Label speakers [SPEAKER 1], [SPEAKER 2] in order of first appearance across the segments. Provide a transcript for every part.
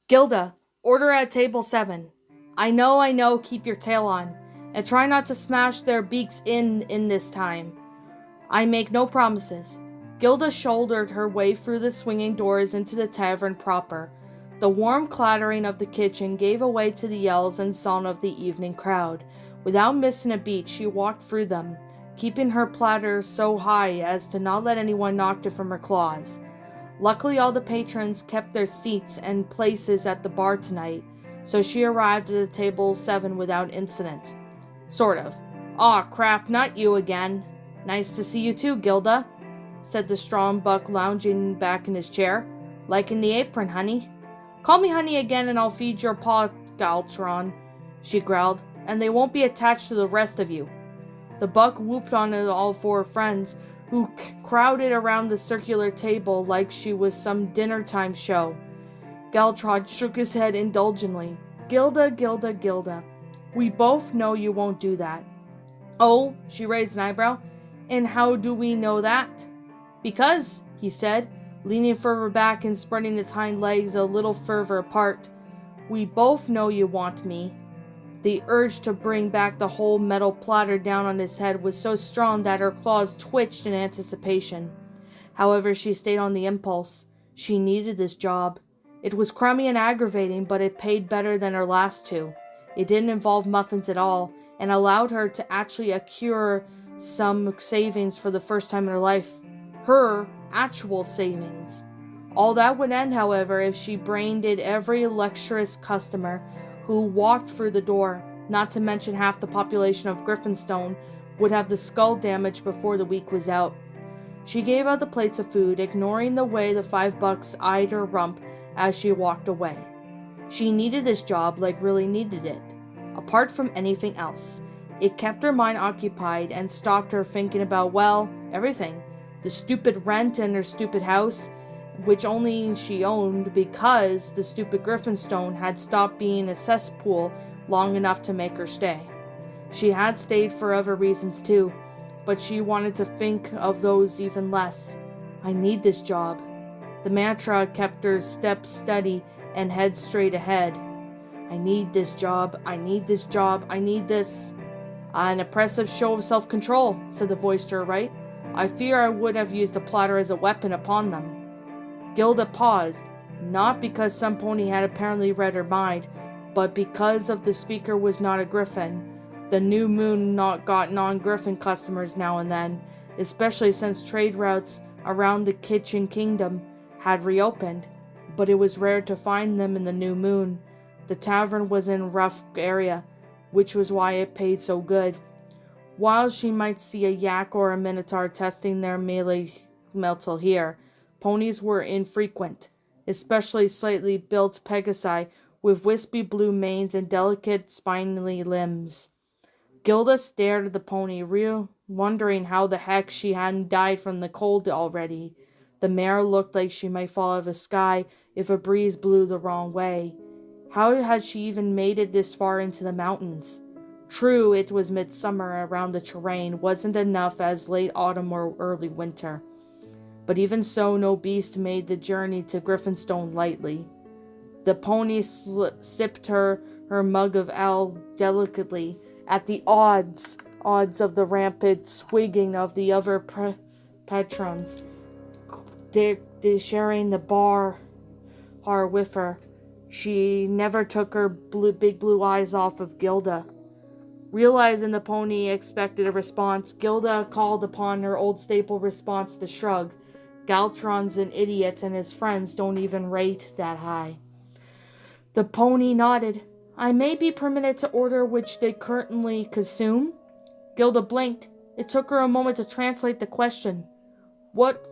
[SPEAKER 1] Gilda, order at table 7. I know, keep your tail on. And try not to smash their beaks in this time. I make no promises. Gilda shouldered her way through the swinging doors into the tavern proper. The warm clattering of the kitchen gave way to the yells and song of the evening crowd. Without missing a beat, she walked through them, keeping her platter so high as to not let anyone knock it from her claws. Luckily, all the patrons kept their seats and places at the bar tonight, so she arrived at the table 7 without incident. Sort of. Aw, crap, not you again. Nice to see you too, Gilda, said the strong buck lounging back in his chair. Liking the apron, honey? Call me honey again and I'll feed your paw, Galtron, she growled, and they won't be attached to the rest of you. The buck whooped on all 4 friends, who crowded around the circular table like she was some dinner-time show. Galtron shook his head indulgently. Gilda. We both know you won't do that. Oh, she raised an eyebrow. And how do we know that? Because, he said, leaning further back and spreading his hind legs a little further apart. We both know you want me. The urge to bring back the whole metal platter down on his head was so strong that her claws twitched in anticipation. However, she stayed on the impulse. She needed this job. It was crummy and aggravating, but it paid better than her last 2. It didn't involve muffins at all, and allowed her to actually accrue some savings for the first time in her life. Her actual savings. All that would end, however, if she brained every luxurious customer who walked through the door. Not to mention half the population of Griffinstone would have the skull damage before the week was out. She gave out the plates of food, ignoring the way the 5 bucks eyed her rump as she walked away. She needed this job, like really needed it. Apart from anything else, it kept her mind occupied and stopped her thinking about, well, everything. The stupid rent in her stupid house, which only she owned because the stupid Griffinstone had stopped being a cesspool long enough to make her stay. She had stayed for other reasons too, but she wanted to think of those even less. I need this job. The mantra kept her steps steady and head straight ahead. I need this job. I need this job. I need this. An impressive show of self-control, said the voice to her right. I fear I would have used the platter as a weapon upon them. Gilda paused, not because some pony had apparently read her mind, but because of the speaker was not a griffin. The new moon got non-griffin customers now and then, especially since trade routes around the kitchen kingdom had reopened, but it was rare to find them in the new moon. The tavern was in a rough area, which was why it paid so good. While she might see a yak or a minotaur testing their melee metal here, ponies were infrequent, especially slightly built pegasi with wispy blue manes and delicate spiny limbs. Gilda stared at the pony, wondering how the heck she hadn't died from the cold already. The mare looked like she might fall out of the sky if a breeze blew the wrong way. How had she even made it this far into the mountains? True, it was midsummer around the terrain wasn't enough as late autumn or early winter. But even so, no beast made the journey to Griffinstone lightly. The pony sipped her mug of ale delicately at the odds of the rampant swigging of the other patrons, sharing the bar with her. She never took her big blue eyes off of Gilda. Realizing the pony expected a response, Gilda called upon her old staple response to shrug. Galtron's an idiot and his friends don't even rate that high. The pony nodded. I may be permitted to order which they currently consume? Gilda blinked. It took her a moment to translate the question. What,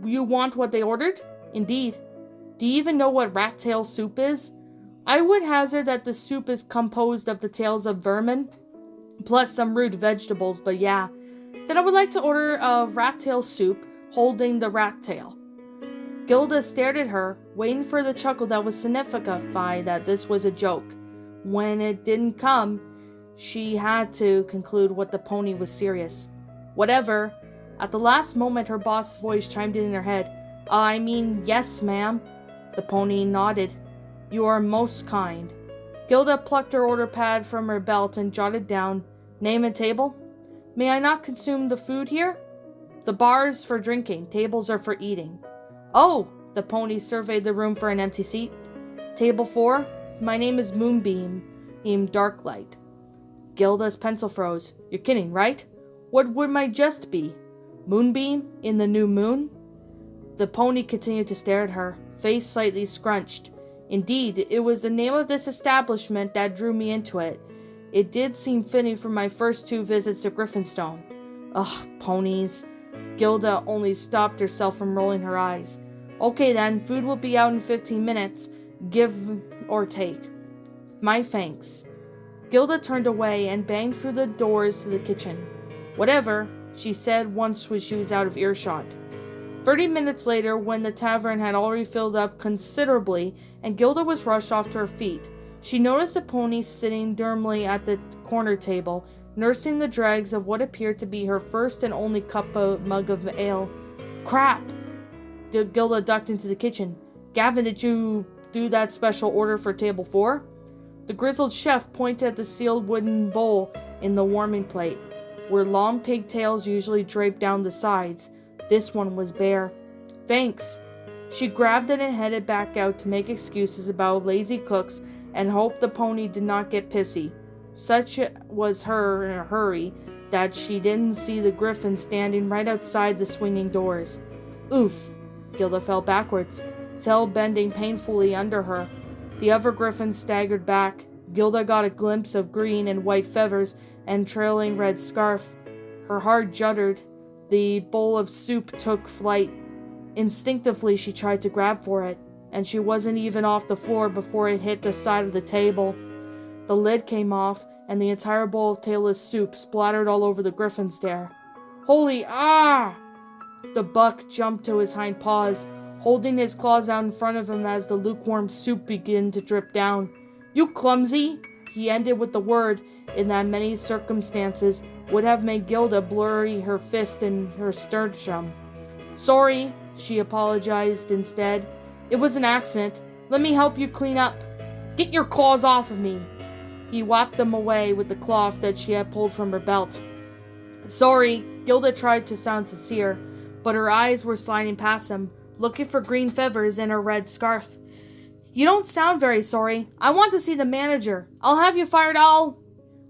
[SPEAKER 1] you want what they ordered? Indeed. Do you even know what rat tail soup is? I would hazard that the soup is composed of the tails of vermin, plus some root vegetables, but yeah. Then I would like to order a rat tail soup holding the rat tail. Gilda stared at her, waiting for the chuckle that would signify that this was a joke. When it didn't come, She had to conclude what the pony was serious. Whatever. At the last moment, her boss's voice chimed in her head. I mean, yes, ma'am. The pony nodded. You are most kind. Gilda plucked her order pad from her belt and jotted down, name and table. May I not consume the food here? The bar's for drinking, tables are for eating. Oh, the pony surveyed the room for an empty seat. Table 4, my name is Moonbeam, Darklight. Gilda's pencil froze. You're kidding, right? What would my jest be? Moonbeam in the new moon? The pony continued to stare at her, face slightly scrunched. Indeed, it was the name of this establishment that drew me into it. It did seem fitting for my first 2 visits to Griffinstone. Ugh, ponies. Gilda only stopped herself from rolling her eyes. Okay then, food will be out in 15 minutes. Give or take. My thanks. Gilda turned away and banged through the doors to the kitchen. Whatever, she said once she was out of earshot. 30 minutes later, when the tavern had already filled up considerably and Gilda was rushed off to her feet, she noticed the pony sitting dermly at the corner table, nursing the dregs of what appeared to be her first and only mug of ale. Crap! Gilda ducked into the kitchen. Gavin, did you do that special order for table 4? The grizzled chef pointed at the sealed wooden bowl in the warming plate, where long pigtails usually draped down the sides. This one was bare. Thanks. She grabbed it and headed back out to make excuses about lazy cooks and hoped the pony did not get pissy. Such was her in a hurry that she didn't see the griffin standing right outside the swinging doors. Oof! Gilda fell backwards, tail bending painfully under her. The other griffin staggered back. Gilda got a glimpse of green and white feathers and trailing red scarf. Her heart juddered. The bowl of soup took flight. Instinctively, she tried to grab for it, and she wasn't even off the floor before it hit the side of the table. The lid came off, and the entire bowl of tailless soup splattered all over the griffin's stair. Holy ah! The buck jumped to his hind paws, holding his claws out in front of him as the lukewarm soup began to drip down. You clumsy! He ended with the word in that many circumstances would have made Gilda blurry her fist in her sternum. Sorry, she apologized instead. It was an accident. Let me help you clean up. Get your claws off of me. He wiped them away with the cloth that she had pulled from her belt. Sorry, Gilda tried to sound sincere, but her eyes were sliding past him, looking for green feathers in her red scarf. You don't sound very sorry. I want to see the manager. I'll have you fired all.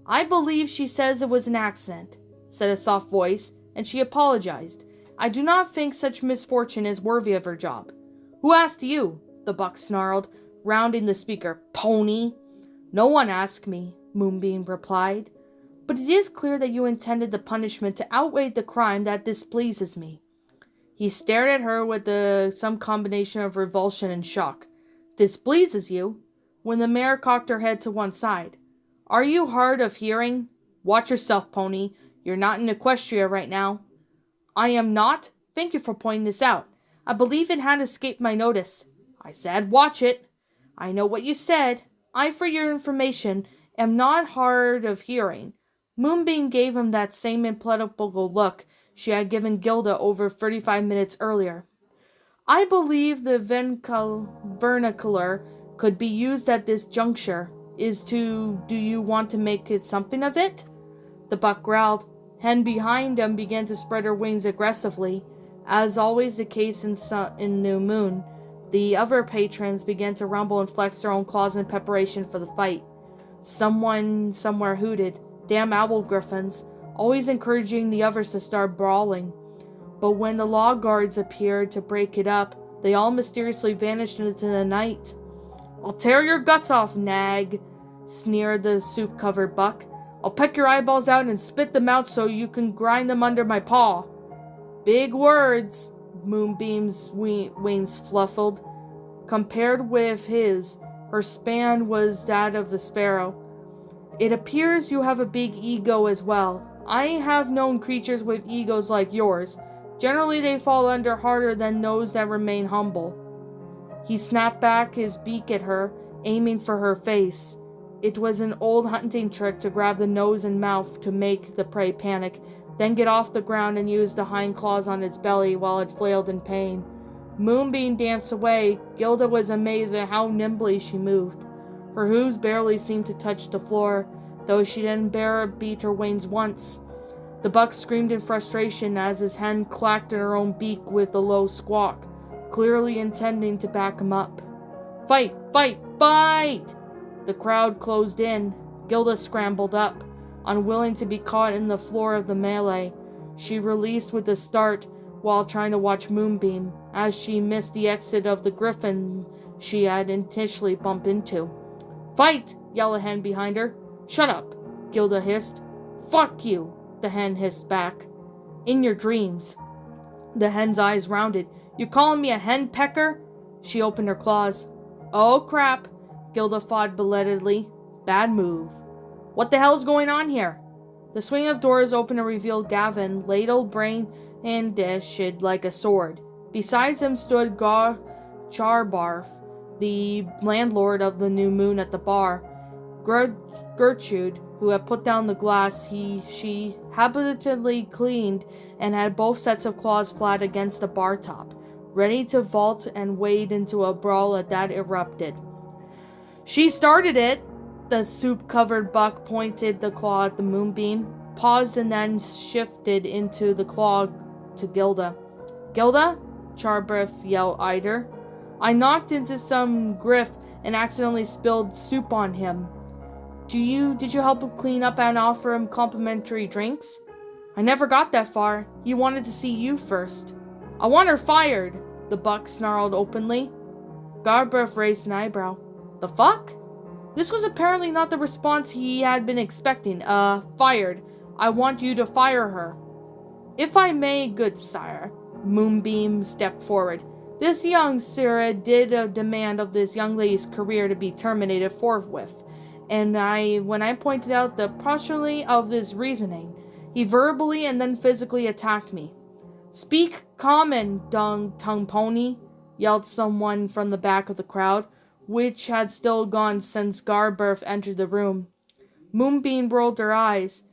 [SPEAKER 1] I believe she says it was an accident, said a soft voice, and she apologized. I do not think such misfortune is worthy of her job. Who asked you? The buck snarled, rounding the speaker. Pony. No one asked me, Moonbeam replied. But it is clear that you intended the punishment to outweigh the crime that displeases me. He stared at her with some combination of revulsion and shock. Displeases you? When the mare cocked her head to one side. Are you hard of hearing? Watch yourself, pony. You're not in Equestria right now. I am not? Thank you for pointing this out. I believe it had escaped my notice. I said watch it. I know what you said. I, for your information, am not hard of hearing. Moonbeam gave him that same implacable look she had given Gilda over 35 minutes earlier. I believe the vernacular could be used at this juncture. Do you want to make it something of it? The buck growled. Hen behind him began to spread her wings aggressively. As always the case in New Moon, the other patrons began to rumble and flex their own claws in preparation for the fight. Someone somewhere hooted. Damn owl griffins, always encouraging the others to start brawling. But when the law guards appeared to break it up, they all mysteriously vanished into the night. I'll tear your guts off, nag, sneered the soup-covered buck. I'll peck your eyeballs out and spit them out so you can grind them under my paw. Big words, Moonbeam's wings fluffled. Compared with his, her span was that of the sparrow. It appears you have a big ego as well. I have known creatures with egos like yours. Generally they fall under harder than those that remain humble. He snapped back his beak at her, aiming for her face. It was an old hunting trick to grab the nose and mouth to make the prey panic, then get off the ground and use the hind claws on its belly while it flailed in pain. Moonbeam danced away. Gilda was amazed at how nimbly she moved. Her hooves barely seemed to touch the floor, though she didn't beat her wings once. The buck screamed in frustration as his hen clacked in her own beak with a low squawk, clearly intending to back him up. Fight! Fight! Fight! The crowd closed in. Gilda scrambled up, unwilling to be caught in the floor of the melee. She released with a start while trying to watch Moonbeam, as she missed the exit of the griffin she had initially bumped into. Fight! Yelled a hen behind her. Shut up! Gilda hissed. Fuck you! The hen hissed back. In your dreams. The hen's eyes rounded. You calling me a hen pecker? She opened her claws. Oh crap! Gilda fought belatedly. Bad move. What the hell's going on here? The swing of doors opened to reveal Gavin, ladle, brain, and dished like a sword. Besides him stood Charbarf, the landlord of the New Moon at the bar. Gertrude, who had put down the glass she habitually cleaned, and had both sets of claws flat against the bar top, ready to vault and wade into a brawl that erupted. She started it! The soup-covered buck pointed the claw at the Moonbeam, paused, and then shifted into the claw to Gilda. Gilda? Charbarf eyed her. I knocked into some griff and accidentally spilled soup on him. Did you help him clean up and offer him complimentary drinks? I never got that far. He wanted to see you first. I want her fired, the buck snarled openly. Charbarf raised an eyebrow. The fuck? This was apparently not the response he had been expecting. Fired. I want you to fire her. If I may, good sire. Moonbeam stepped forward. This young sirrah did demand of this young lady's career to be terminated forthwith, and when I pointed out the paucity of his reasoning, he verbally and then physically attacked me. Speak common, tongue pony, yelled someone from the back of the crowd, which had still gone since Charbarf entered the room. Moonbeam rolled her eyes.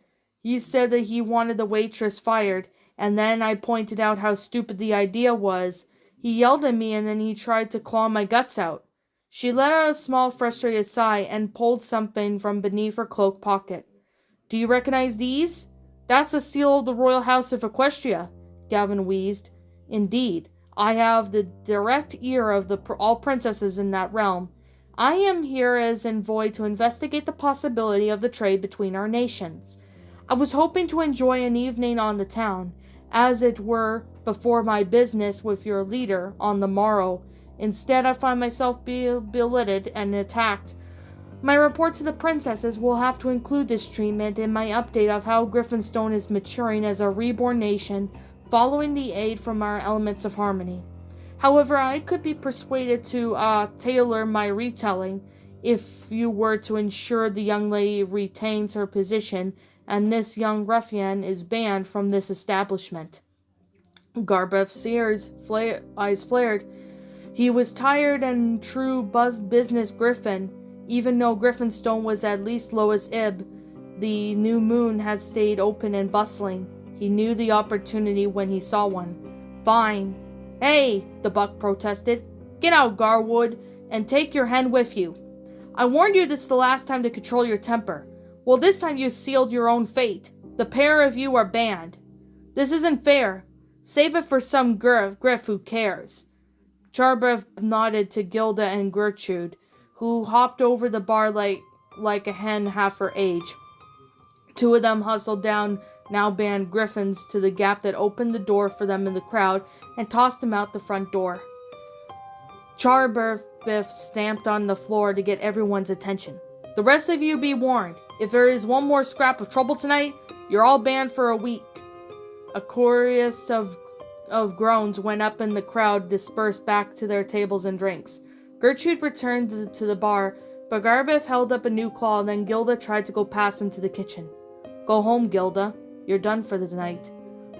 [SPEAKER 1] He said that he wanted the waitress fired, and then I pointed out how stupid the idea was. He yelled at me, and then he tried to claw my guts out. She let out a small, frustrated sigh and pulled something from beneath her cloak pocket. Do you recognize these? That's the seal of the Royal House of Equestria, Gavin wheezed. Indeed, I have the direct ear of all princesses in that realm. I am here as envoy to investigate the possibility of the trade between our nations. I was hoping to enjoy an evening on the town, as it were, before my business with your leader on the morrow. Instead, I find myself belittled and attacked. My report to the princesses will have to include this treatment in my update of how Griffinstone is maturing as a reborn nation, following the aid from our elements of harmony. However, I could be persuaded to tailor my retelling if you were to ensure the young lady retains her position and this young ruffian is banned from this establishment. Charbarf's eyes flared. He was tired and true business griffin. Even though Griffinstone was at least lowest ebb, the New Moon had stayed open and bustling. He knew the opportunity when he saw one. Fine. Hey, the buck protested. Get out, Garwood, and take your hen with you. I warned you this the last time to control your temper. Well, this time you sealed your own fate. The pair of you are banned. This isn't fair. Save it for some griff who cares. Charbarf nodded to Gilda and Gertrude, who hopped over the bar like a hen half her age. Two of them hustled down now banned griffins to the gap that opened the door for them in the crowd and tossed them out the front door. Charbarf stamped on the floor to get everyone's attention. The rest of you be warned. If there is one more scrap of trouble tonight, you're all banned for a week. A chorus of groans went up and the crowd dispersed back to their tables and drinks. Gertrude returned to the bar, but Charbarf held up a new claw, and then Gilda tried to go past him to the kitchen. Go home, Gilda. You're done for the night.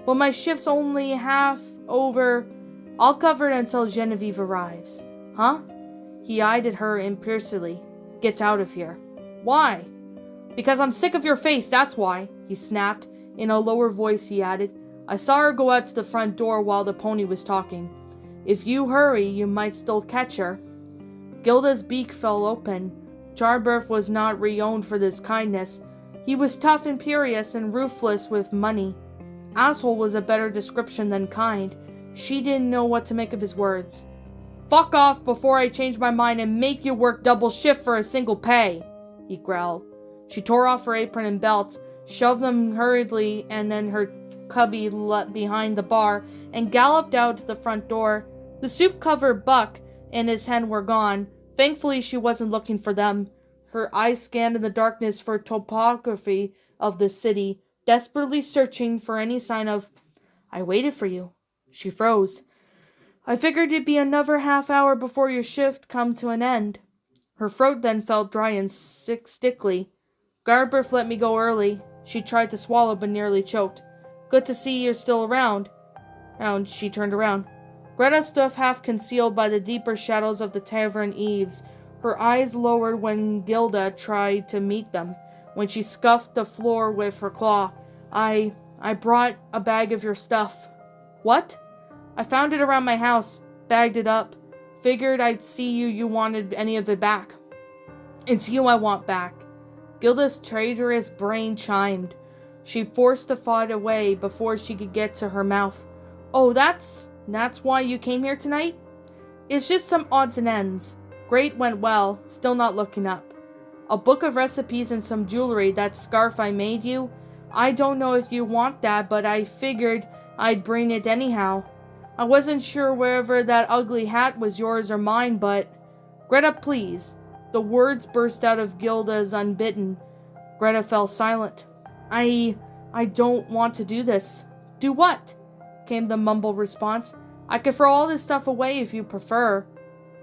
[SPEAKER 1] But my shift's only half over. I'll cover it until Genevieve arrives. Huh? He eyed at her impulsively. Get out of here. Why? Because I'm sick of your face, that's why, he snapped. In a lower voice, he added, I saw her go out to the front door while the pony was talking. If you hurry, you might still catch her. Gilda's beak fell open. Charbirth was not renowned for this kindness. He was tough, imperious, and ruthless with money. Asshole was a better description than kind. She didn't know what to make of his words. Fuck off before I change my mind and make you work double shift for a single pay, he growled. She tore off her apron and belt, shoved them hurriedly and then her cubby behind the bar, and galloped out to the front door. The soup-covered Buck and his hen were gone. Thankfully, she wasn't looking for them. Her eyes scanned in the darkness for topography of the city, desperately searching for any sign of, I waited for you. She froze. I figured it'd be another half hour before your shift come to an end. Her throat then felt dry and stickly. Garbirth let me go early. She tried to swallow but nearly choked. Good to see you're still around. She turned around. Greta stood half concealed by the deeper shadows of the tavern eaves. Her eyes lowered when Gilda tried to meet them. When she scuffed the floor with her claw. I brought a bag of your stuff. What? I found it around my house. Bagged it up. Figured I'd see you wanted any of it back. It's you I want back. Gilda's traitorous brain chimed. She forced the thought away before she could get to her mouth. Oh, that's why you came here tonight? It's just some odds and ends. Great went well, still not looking up. A book of recipes and some jewelry, that scarf I made you. I don't know if you want that, but I figured I'd bring it anyhow. I wasn't sure whether that ugly hat was yours or mine, but... Greta, please. The words burst out of Gilda's unbidden. Greta fell silent. I don't want to do this. Do what? Came the mumbled response. I could throw all this stuff away if you prefer.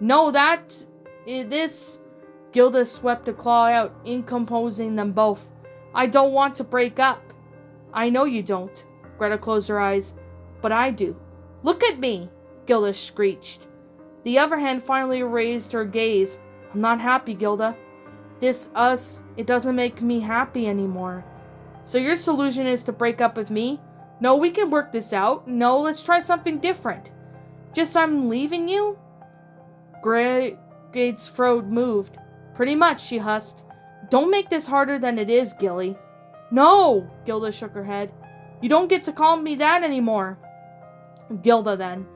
[SPEAKER 1] No, this... Gilda swept a claw out, incomposing them both. I don't want to break up. I know you don't. Greta closed her eyes. But I do. Look at me, Gilda screeched. The other hand finally raised her gaze. I'm not happy, Gilda. It doesn't make me happy anymore. So your solution is to break up with me? No, we can work this out. No, let's try something different. Just I'm leaving you? Gate's throat moved. Pretty much, she husked. Don't make this harder than it is, Gilly. No, Gilda shook her head. You don't get to call me that anymore. Gilda, then.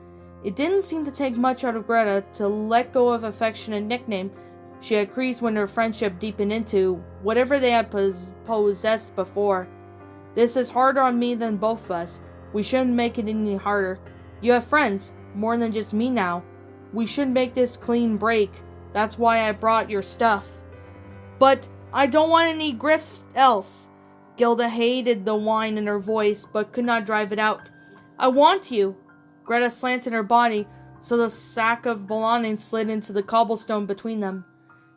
[SPEAKER 1] It didn't seem to take much out of Greta to let go of affectionate nickname she had creased when their friendship deepened into whatever they had possessed before. This is harder on me than both of us. We shouldn't make it any harder. You have friends, more than just me now. We should make this clean break. That's why I brought your stuff. But I don't want any grifts else. Gilda hated the whine in her voice, but could not drive it out. I want you. Greta slanted her body, so the sack of belongings slid into the cobblestone between them.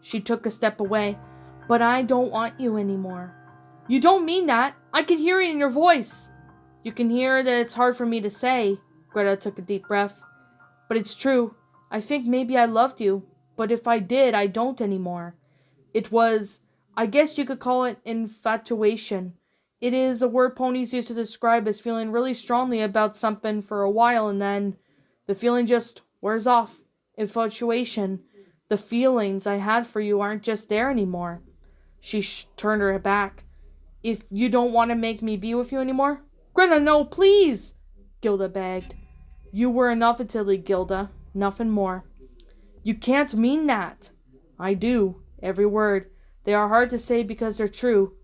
[SPEAKER 1] She took a step away. But I don't want you anymore. You don't mean that. I can hear it in your voice. You can hear that it's hard for me to say. Greta took a deep breath. But it's true. I think maybe I loved you. But if I did, I don't anymore. It was, I guess you could call it infatuation. It is a word ponies used to describe as feeling really strongly about something for a while and then the feeling just wears off. Infatuation. The feelings I had for you aren't just there anymore. She turned her back. If you don't want to make me be with you anymore? Greta, no, please! Gilda begged. You were enough until Gilda. Nothing more. You can't mean that. I do. Every word. They are hard to say because they're true.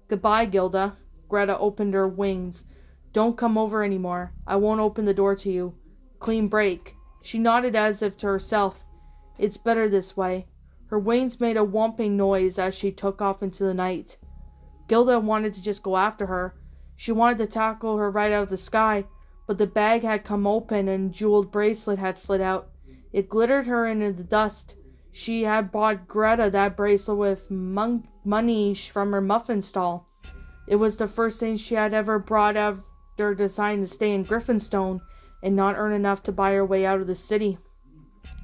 [SPEAKER 1] Goodbye, Gilda. Greta opened her wings. Don't come over anymore. I won't open the door to you. Clean break. She nodded as if to herself. It's better this way. Her wings made a whomping noise as she took off into the night. Gilda wanted to just go after her. She wanted to tackle her right out of the sky, but the bag had come open and jeweled bracelet had slid out. It glittered her into the dust. She had bought Greta that bracelet with money from her muffin stall. It was the first thing she had ever brought after deciding to stay in Griffinstone and not earn enough to buy her way out of the city.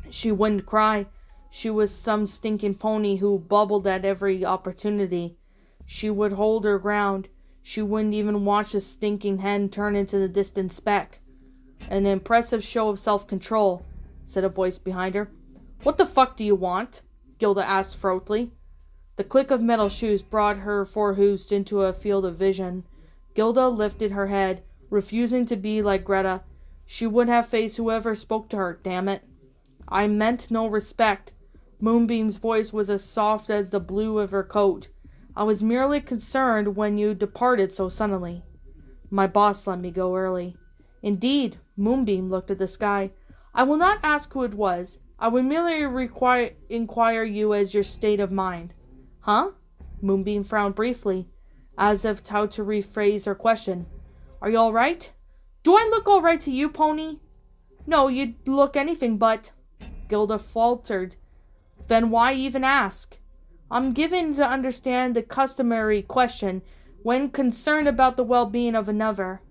[SPEAKER 1] She wouldn't cry. she was some stinking pony who bubbled at every opportunity. She would hold her ground. She wouldn't even watch a stinking hen turn into the distant speck. An impressive show of self-control, said a voice behind her. What the fuck do you want? Gilda asked throatily. The click of metal shoes brought her forehoost into a field of vision. Gilda lifted her head, refusing to be like Greta. She would have faced whoever spoke to her, damn it. I meant no respect. Moonbeam's voice was as soft as the blue of her coat. I was merely concerned when you departed so suddenly. My boss let me go early. Indeed, Moonbeam looked at the sky. I will not ask who it was. I will merely inquire you as your state of mind. Huh? Moonbeam frowned briefly, as if how to rephrase her question. Are you all right? Do I look all right to you, Pony? No, you'd look anything but. Gilda faltered. Then why even ask? I'm given to understand the customary question when concerned about the well-being of another.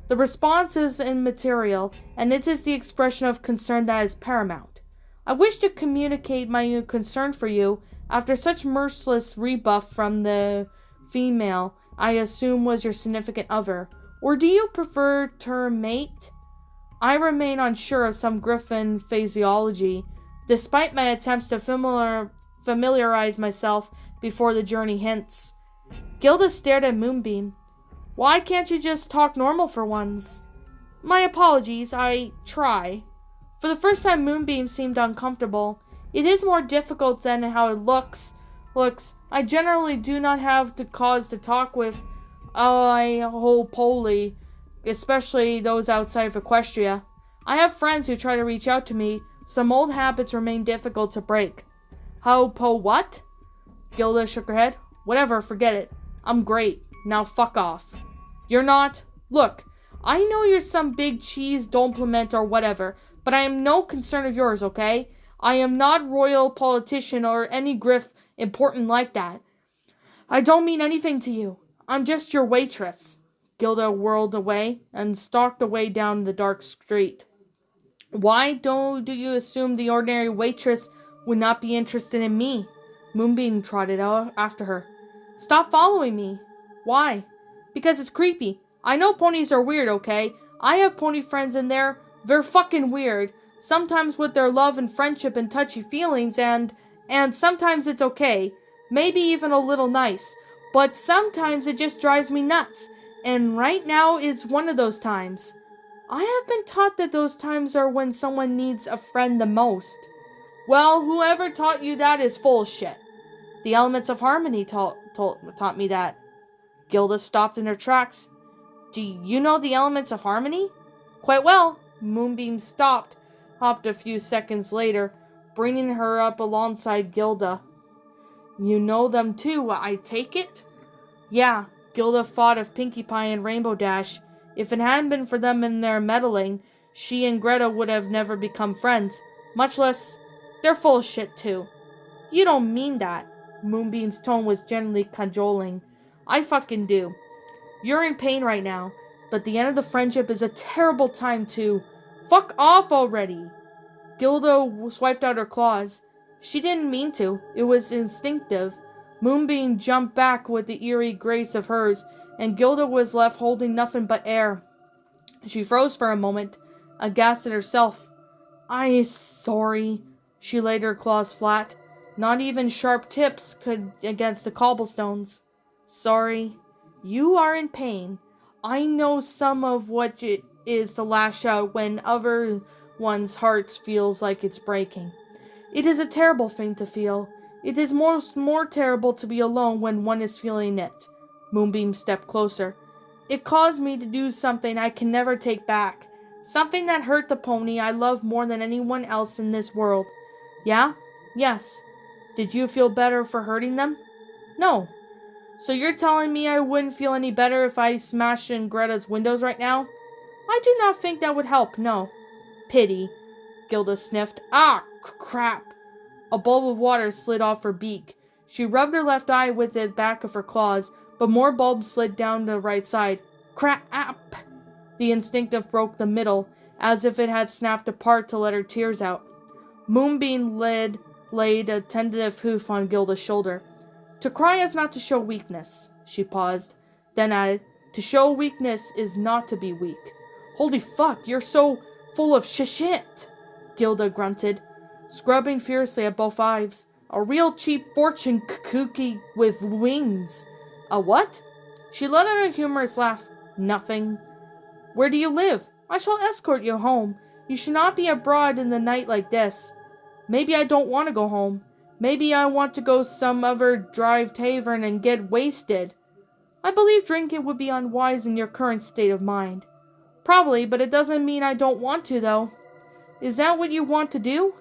[SPEAKER 1] The response is immaterial, and it is the expression of concern that is paramount. I wish to communicate my concern for you after such merciless rebuff from the female I assume was your significant other. Or do you prefer term mate? I remain unsure of some Griffin phraseology, despite my attempts to familiarize myself before the journey hints. Gilda stared at Moonbeam. Why can't you just talk normal for once? My apologies, I try. For the first time, Moonbeam seemed uncomfortable. It is more difficult than how it looks. I generally do not have the cause to talk with whole poly, especially those outside of Equestria. I have friends who try to reach out to me. Some old habits remain difficult to break. What? Gilda shook her head. Whatever, forget it. I'm great. Now fuck off. You're not? Look, I know you're some big cheese domplement or whatever, but I am no concern of yours, okay? I am not royal politician or any griff important like that. I don't mean anything to you. I'm just your waitress. Gilda whirled away and stalked away down the dark street. Why do you assume the ordinary waitress would not be interested in me? Moonbeam trotted out after her. Stop following me. Why? Because it's creepy. I know ponies are weird, okay? I have pony friends and they're fucking weird. Sometimes with their love and friendship and touchy feelings and sometimes it's okay. Maybe even a little nice. But sometimes it just drives me nuts. And right now is one of those times. I have been taught that those times are when someone needs a friend the most. Well, whoever taught you that is full shit. The elements of harmony taught me that. Gilda stopped in her tracks. Do you know the elements of harmony? Quite well. Moonbeam hopped a few seconds later, bringing her up alongside Gilda. You know them too, I take it? Yeah, Gilda thought of Pinkie Pie and Rainbow Dash. If it hadn't been for them and their meddling, she and Greta would have never become friends. Much less, they're full of shit too. You don't mean that. Moonbeam's tone was gently cajoling. I fucking do. You're in pain right now, but the end of the friendship is a terrible time to... Fuck off already! Gilda swiped out her claws. She didn't mean to. It was instinctive. Moonbeam jumped back with the eerie grace of hers, and Gilda was left holding nothing but air. She froze for a moment, aghast at herself. I'm sorry. She laid her claws flat. Not even sharp tips could against the cobblestones. Sorry. You are in pain. I know some of what it is to lash out when other one's heart feels like it's breaking. It is a terrible thing to feel. It is more terrible to be alone when one is feeling it. Moonbeam stepped closer. It caused me to do something I can never take back. Something that hurt the pony I love more than anyone else in this world. Yeah? Yes. Did you feel better for hurting them? No. So you're telling me I wouldn't feel any better if I smashed in Greta's windows right now? I do not think that would help, no. Pity. Gilda sniffed. Ah, crap. A bulb of water slid off her beak. She rubbed her left eye with the back of her claws, but more bulbs slid down the right side. Crap! The instinctive broke the middle, as if it had snapped apart to let her tears out. Moonbeam led laid a tentative hoof on Gilda's shoulder. To cry is not to show weakness. She paused, then added, to show weakness is not to be weak. Holy fuck, you're so full of shit, Gilda grunted, scrubbing fiercely at both eyes. A real cheap fortune cookie with wings. A what? She let out a humorous laugh. Nothing. Where do you live? I shall escort you home. You should not be abroad in the night like this. Maybe I don't want to go home. Maybe I want to go some other drive tavern and get wasted. I believe drinking would be unwise in your current state of mind. Probably, but it doesn't mean I don't want to, though. Is that what you want to do?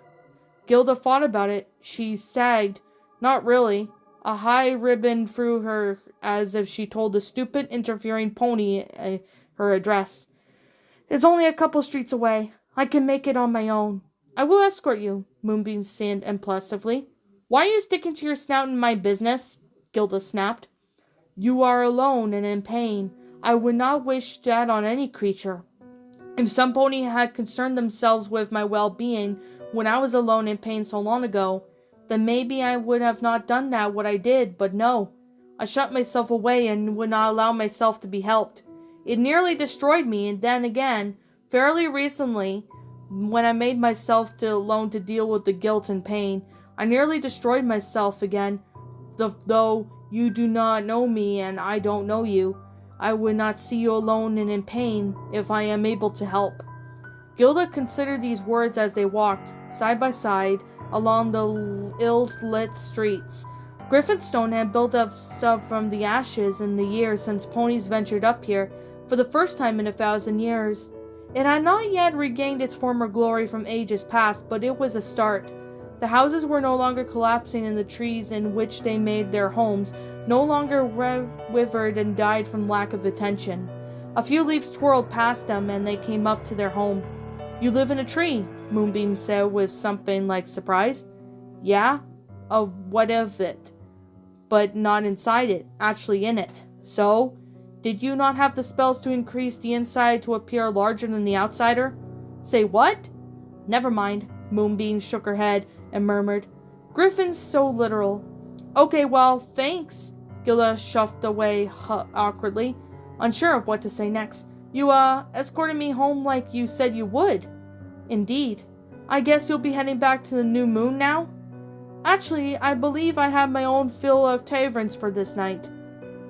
[SPEAKER 1] Gilda thought about it. She sagged. Not really. A high ribbon through her as if she told a stupid, interfering pony her address. It's only a couple streets away. I can make it on my own. I will escort you, Moonbeam said impulsively. Why are you sticking to your snout in my business? Gilda snapped. You are alone and in pain. I would not wish that on any creature. If some pony had concerned themselves with my well-being when I was alone in pain so long ago, then maybe I would have not done what I did, but no. I shut myself away and would not allow myself to be helped. It nearly destroyed me, and then again, fairly recently, when I made myself alone to deal with the guilt and pain, I nearly destroyed myself again. Though you do not know me and I don't know you, I would not see you alone and in pain if I am able to help. Gilda considered these words as they walked, side by side, along the ill-lit streets. Griffinstone had built up stuff from the ashes in the years since ponies ventured up here for the first time in 1,000 years. It had not yet regained its former glory from ages past, but it was a start. The houses were no longer collapsing, and the trees in which they made their homes no longer withered and died from lack of attention. A few leaves twirled past them, and they came up to their home. You live in a tree, Moonbeam said with something like surprise. Yeah? What of it? But not inside it, actually in it. So? Did you not have the spells to increase the inside to appear larger than the outsider? Say what? Never mind. Moonbeam shook her head and murmured, Griffin's so literal. Okay, well, thanks. Gilda shuffled away awkwardly, unsure of what to say next. You, escorted me home like you said you would. Indeed. I guess you'll be heading back to the New Moon now? Actually, I believe I have my own fill of taverns for this night.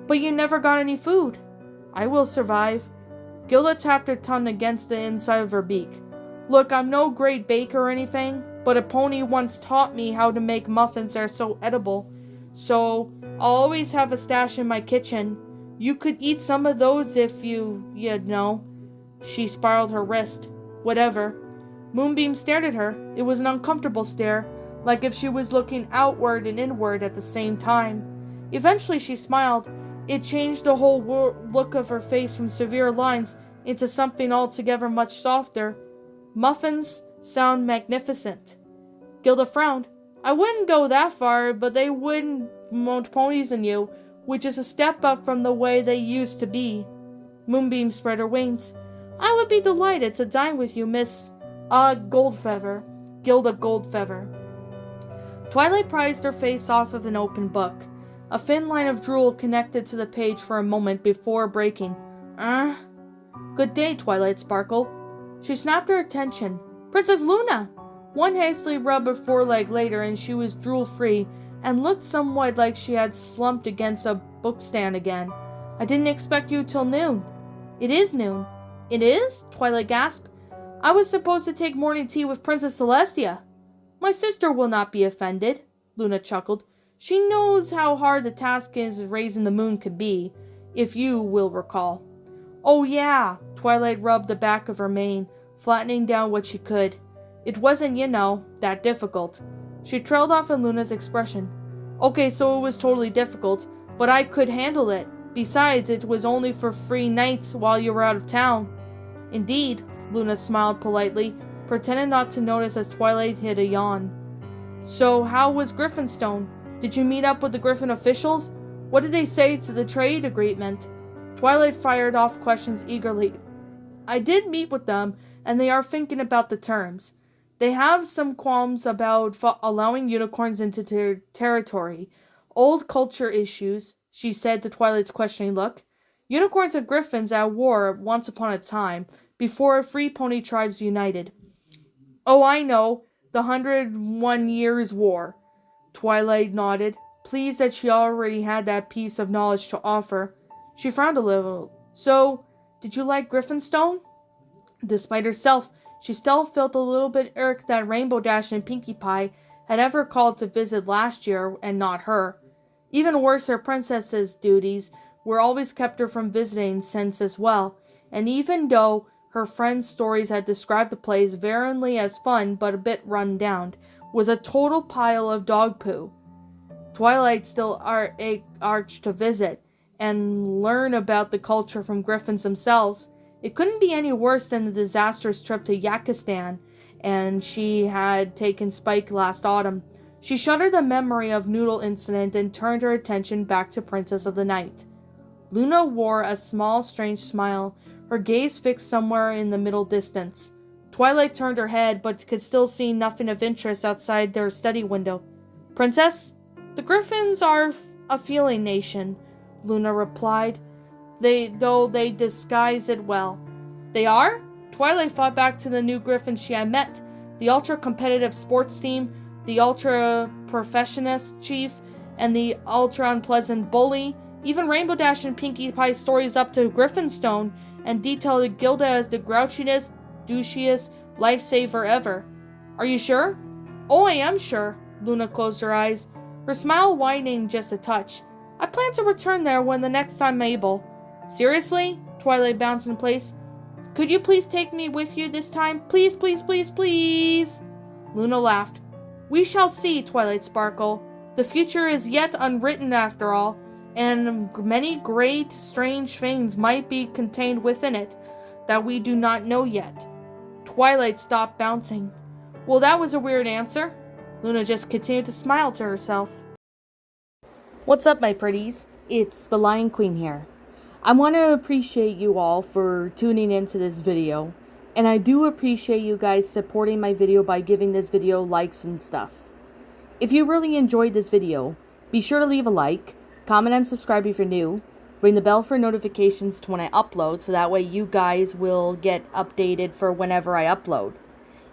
[SPEAKER 1] But you never got any food. I will survive. Gilda tapped her tongue against the inside of her beak. Look, I'm no great baker or anything, but a pony once taught me how to make muffins that are so edible. So, I'll always have a stash in my kitchen. You could eat some of those if you know. She spiraled her wrist. Whatever. Moonbeam stared at her. It was an uncomfortable stare, like if she was looking outward and inward at the same time. Eventually she smiled. It changed the whole look of her face from severe lines into something altogether much softer. Muffins sound magnificent. Gilda frowned. I wouldn't go that far, but they wouldn't mount ponies in you, which is a step up from the way they used to be. Moonbeam spread her wings. I would be delighted to dine with you, Miss Goldfeather. Gilda Goldfeather. Twilight prized her face off of an open book. A thin line of drool connected to the page for a moment before breaking. Good day, Twilight Sparkle. She snapped her attention. Princess Luna! One hastily rubbed her foreleg later, and she was drool-free, and looked somewhat like she had slumped against a bookstand again. I didn't expect you till noon. It is noon. It is? Twilight gasped. I was supposed to take morning tea with Princess Celestia. My sister will not be offended, Luna chuckled. She knows how hard the task is raising the moon could be, if you will recall. Oh yeah, Twilight rubbed the back of her mane, flattening down what she could. It wasn't, that difficult. She trailed off in Luna's expression. Okay, so it was totally difficult, but I could handle it. Besides, it was only for 3 nights while you were out of town. Indeed, Luna smiled politely, pretending not to notice as Twilight hid a yawn. So, how was Griffinstone? Did you meet up with the Griffin officials? What did they say to the trade agreement? Twilight fired off questions eagerly. I did meet with them, and they are thinking about the terms. They have some qualms about allowing unicorns into their territory. Old culture issues, she said to Twilight's questioning look. Unicorns and griffins at war once upon a time, before free pony tribes united. Oh, I know, the 101 Years' War. Twilight nodded, pleased that she already had that piece of knowledge to offer. She frowned a little. So, did you like Griffinstone? Despite herself, she still felt a little bit irked that Rainbow Dash and Pinkie Pie had ever called to visit last year and not her. Even worse, her princess's duties were always kept her from visiting since as well, and even though her friends' stories had described the place varyingly as fun but a bit run down, was a total pile of dog poo. Twilight still arched to visit and learn about the culture from griffins themselves. It couldn't be any worse than the disastrous trip to Yakistan and she had taken Spike last autumn. She shuddered the memory of Noodle incident and turned her attention back to Princess of the Night. Luna wore a small, strange smile, her gaze fixed somewhere in the middle distance. Twilight turned her head, but could still see nothing of interest outside their study window. Princess? The Griffins are a feeling nation, Luna replied, though they disguise it well. They are? Twilight thought back to the new Griffins she had met, the ultra-competitive sports team, the ultra-perfectionist chief, and the ultra-unpleasant bully. Even Rainbow Dash and Pinkie Pie stories up to Griffinstone and detailed Gilda as the grouchiest, douchiest lifesaver ever. Are you sure? Oh, I am sure. Luna closed her eyes, her smile widening just a touch. I plan to return there when the next time I'm able. Seriously? Twilight bounced in place. Could you please take me with you this time? Please, please, please, please. Luna laughed. We shall see, Twilight sparkled. The future is yet unwritten after all, and many great, strange things might be contained within it that we do not know yet. Twilight stopped bouncing. Well, that was a weird answer. Luna just continued to smile to herself. What's up, my pretties? It's the Lion Queen here. I want to appreciate you all for tuning into this video, and I do appreciate you guys supporting my video by giving this video likes and stuff. If you really enjoyed this video, be sure to leave a like, comment and subscribe if you're new, ring the bell for notifications to when I upload so that way you guys will get updated for whenever I upload.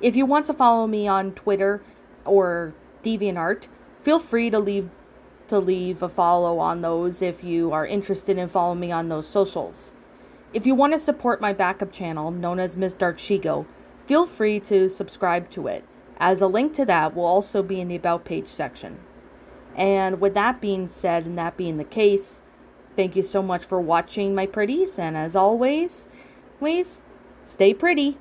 [SPEAKER 1] If you want to follow me on Twitter or DeviantArt, feel free to leave a follow on those if you are interested in following me on those socials. If you want to support my backup channel, known as Miss Dark Shigo, feel free to subscribe to it, as a link to that will also be in the About page section. And with that being said, and that being the case, thank you so much for watching, my pretties, and as always, stay pretty.